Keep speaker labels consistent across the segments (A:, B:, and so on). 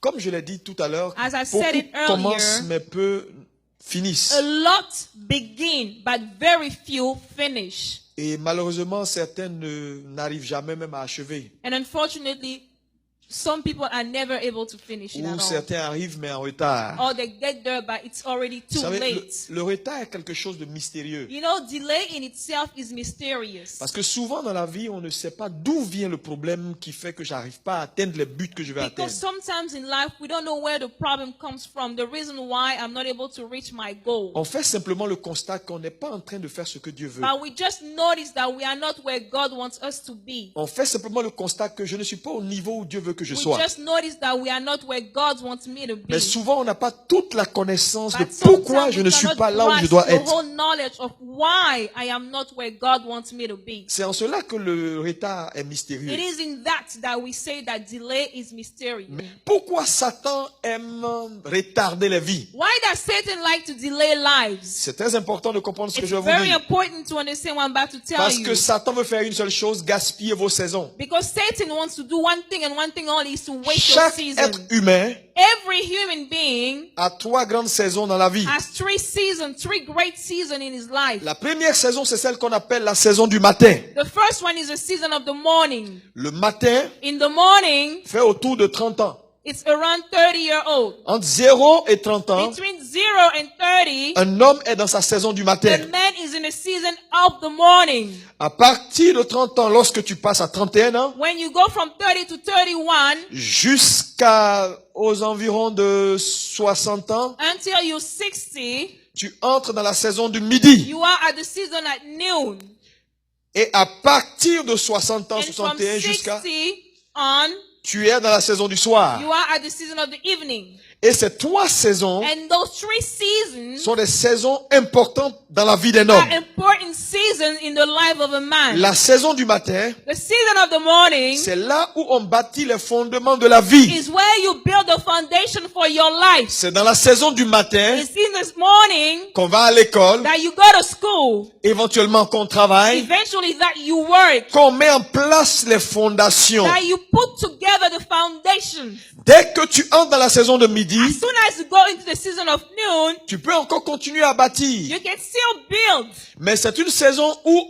A: Comme je l'ai dit tout à l'heure,
B: As I
A: beaucoup
B: said it earlier,
A: commencent mais peu finissent.
B: a lot begin, but very few finish.
A: Et malheureusement, certains n'arrivent jamais même à achever.
B: And unfortunately, some people are never able to finish it
A: Ou
B: at all.
A: certains arrivent mais en retard.
B: Or they get there, but it's already
A: Vous
B: too
A: savez,
B: late.
A: le retard est quelque chose de mystérieux.
B: You know, delay in itself is mysterious.
A: Parce que souvent dans la vie, on ne sait pas d'où vient le problème qui fait que j'arrive pas à atteindre les buts que je vais atteindre.
B: Because sometimes in life, we don't know where the problem comes from, the reason why I'm not able to reach my goal.
A: On fait simplement le constat qu'on n'est pas en train de faire ce que Dieu veut.
B: But we just notice that we are not where God wants us to be.
A: On fait simplement le constat que je ne suis pas au niveau où Dieu veut que je
B: We
A: sois.
B: just notice that we are not where God wants me to be.
A: Mais souvent, on n'a pas toute la connaissance de
B: But
A: pourquoi
B: sometimes
A: je
B: we
A: ne suis
B: cannot
A: pas là où je
B: grasp
A: dois
B: the
A: être.
B: whole knowledge of why I am not where God wants me to be.
A: C'est en cela que le retard est mystérieux.
B: It is in that we say that delay is mysterious.
A: Mais pourquoi Satan aime retarder les vies?
B: Why does Satan like to delay lives?
A: C'est très important de comprendre ce que
B: It's
A: je vais vous
B: very
A: dire.
B: important to understand what I'm about to tell
A: Parce
B: you.
A: que Satan veut faire une seule chose, gaspiller vos saisons.
B: Because Satan wants to do one thing and one thing only is to waste your
A: Chaque
B: season.
A: être humain
B: Every human being
A: a 3 grandes saisons dans la vie.
B: has three great seasons in his life.
A: La première saison, c'est celle qu'on appelle la saison du matin.
B: The first one is a season of the morning.
A: Le matin
B: In the morning,
A: fait autour de 30 ans.
B: it's around 30-year-old.
A: Entre 0 et 30 ans,
B: Between 0 and 30,
A: un homme est dans sa saison du matin.
B: the man is in a season of the morning.
A: À partir de 30 ans, lorsque tu passes à 31 ans,
B: When you go from 30 to 31,
A: jusqu'aux environs de 60 ans,
B: until you're 60,
A: tu entres dans la saison du midi.
B: you are at the season at noon.
A: Et à partir de 60 ans,
B: And from
A: 61 jusqu'à,
B: 60 on,
A: tu es dans la saison du soir.
B: you are at the season of the evening.
A: Et ces 3 saisons
B: And those 3 seasons
A: sont des saisons importantes dans la vie d'un homme.
B: are important seasons in the life of a man.
A: La saison du matin,
B: The season of the morning
A: c'est là où on bâtit les fondements de la vie.
B: is where you build the foundation for your life.
A: C'est dans la saison du matin
B: It's in this morning
A: qu'on va à l'école,
B: that you go to school,
A: éventuellement qu'on travaille,
B: eventually that you work,
A: qu'on met en place les fondations.
B: that you put together the foundation.
A: Dès que tu entres dans la saison de midi,
B: As soon as you go into the season of noon,
A: tu peux encore continuer à bâtir.
B: you can still build.
A: Mais c'est une saison où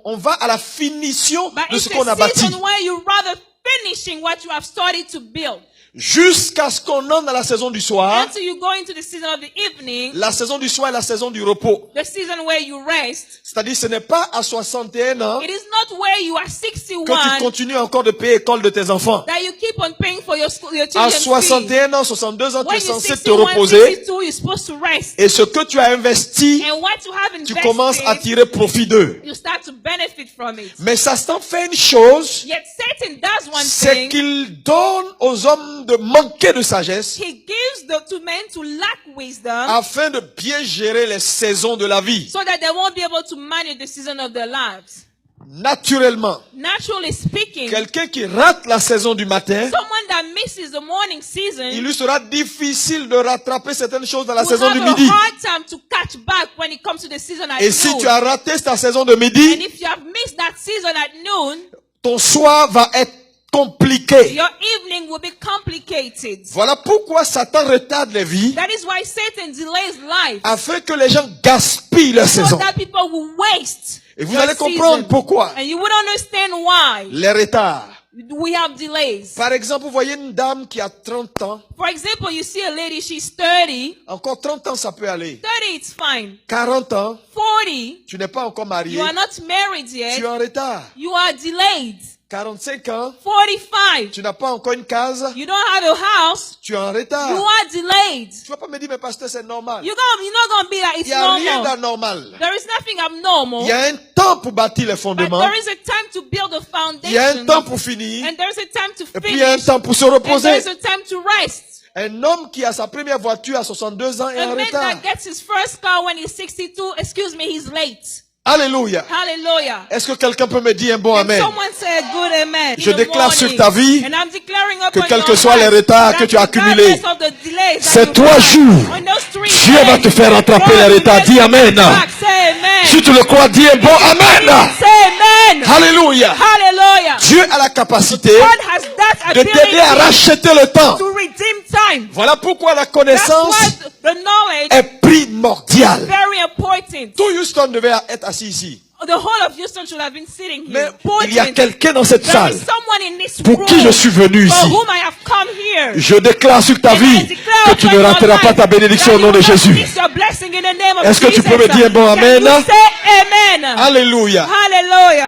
A: on va à la finition
B: But
A: de
B: it's
A: ce qu'on a
B: a
A: bâti.
B: season where you rather finishing what you have started to build.
A: Jusqu'à ce qu'on entre dans la saison du soir.
B: Until you go into the season of the evening,
A: La saison du soir est la saison du repos.
B: the season where you rest.
A: C'est-à-dire, ce n'est pas à 61 ans
B: It is not where you are
A: que
B: 61
A: tu continues encore de payer l'école de tes enfants.
B: that you keep on paying for your school, your
A: À
B: children's fee.
A: 61 ans, 62 ans, tu
B: When
A: es
B: you're
A: censé te
B: 61,
A: reposer.
B: 62, you're supposed to rest.
A: Et ce que tu as investi,
B: And what you have
A: tu commences à
B: invested,
A: tirer profit d'eux.
B: you start to benefit from it.
A: Mais Satan fait une chose,
B: Yet Satan does one
A: c'est
B: thing.
A: qu'il donne aux hommes de manquer de sagesse
B: He gives to men to lack wisdom
A: afin de bien gérer les saisons de la vie.
B: so that they won't be able to manage the season of their lives.
A: Naturellement,
B: Naturally speaking,
A: quelqu'un qui rate la saison du matin,
B: someone that misses the morning season
A: il lui sera difficile de rattraper certaines choses dans la
B: will
A: saison
B: have
A: du
B: a
A: midi.
B: hard time to catch back when it comes to the season at
A: Et si
B: noon.
A: tu as raté ta saison de
B: And
A: midi,
B: if you have missed that season at noon,
A: ton soir va être compliqué.
B: your evening will be complicated.
A: Voilà pourquoi Satan retarde les vies
B: That is why Satan delays life,
A: afin que les gens gaspillent leur
B: so
A: saison.
B: that people will waste
A: Et vous
B: their
A: allez comprendre
B: season.
A: pourquoi.
B: And you would understand why
A: Les retards.
B: we have delays.
A: Par exemple, vous voyez une dame qui a 30 ans.
B: For example, you see a lady, she's 30.
A: Encore 30 ans, ça peut aller.
B: 30, it's fine.
A: 40 ans,
B: 40,
A: tu n'es pas encore marié.
B: you are not married
A: Tu
B: yet.
A: es en retard.
B: You are delayed.
A: 45 ans,
B: 45,
A: tu n'as pas encore une case.
B: you don't have a house.
A: Tu es en
B: You
A: retard.
B: are delayed.
A: Tu vas pas me dire, mais pasteur, c'est normal.
B: You're not going to be like,
A: Il
B: it's
A: n'y a rien
B: normal.
A: d'anormal.
B: There is nothing abnormal.
A: Il y a un temps pour bâtir les
B: But
A: fondements.
B: there is a time to build a
A: Il y a un
B: foundation.
A: temps pour finir.
B: And there's a time to
A: Et puis il y a un
B: finish.
A: temps pour se
B: And
A: reposer.
B: there's a time to rest.
A: Un homme qui a sa première voiture à 62 ans est
B: A
A: en
B: man
A: retard.
B: that gets his first car when he's 62, excuse me, he's late.
A: Alléluia.
B: Hallelujah.
A: Est-ce que quelqu'un peut me dire un bon
B: And
A: amen?
B: someone say a good amen.
A: Je
B: in the
A: déclare sur
B: morning.
A: ta vie
B: And I'm declaring
A: que
B: upon
A: quels
B: your
A: que soient les
B: life
A: retards que
B: that
A: tu as accumulés,
B: regardless of the delays that
A: ces
B: you
A: 3
B: have,
A: jours,
B: on those 3
A: Dieu va
B: days,
A: te faire rattraper
B: God
A: les
B: will
A: retards.
B: make
A: Dis
B: you
A: amen.
B: back. Say amen.
A: Si tu le crois, dis un bon amen.
B: Say amen. Amen.
A: Alléluia.
B: Hallelujah.
A: Dieu a la capacité
B: God has that
A: de t'aider à
B: ability
A: racheter le temps.
B: to redeem time.
A: Voilà pourquoi la
B: That's
A: connaissance
B: why the knowledge
A: est primordiale.
B: is very important.
A: Tout Houston devait être assis ici.
B: The whole of Houston should have been sitting
A: Mais
B: here.
A: il y a
B: Important.
A: quelqu'un dans cette
B: There
A: salle
B: is someone in this
A: pour
B: room
A: qui je suis venu
B: for
A: ici.
B: whom I have come here.
A: Je déclare sur ta
B: And I
A: vie
B: declare
A: que tu
B: upon
A: ne
B: your
A: rateras pas
B: life
A: ta bénédiction au
B: that
A: nom
B: you
A: de
B: will not
A: Jésus.
B: miss your blessing in the name of
A: Est-ce que tu
B: Jesus.
A: peux me dire un bon
B: Can
A: amen?
B: you say amen?
A: Alléluia.
B: Hallelujah.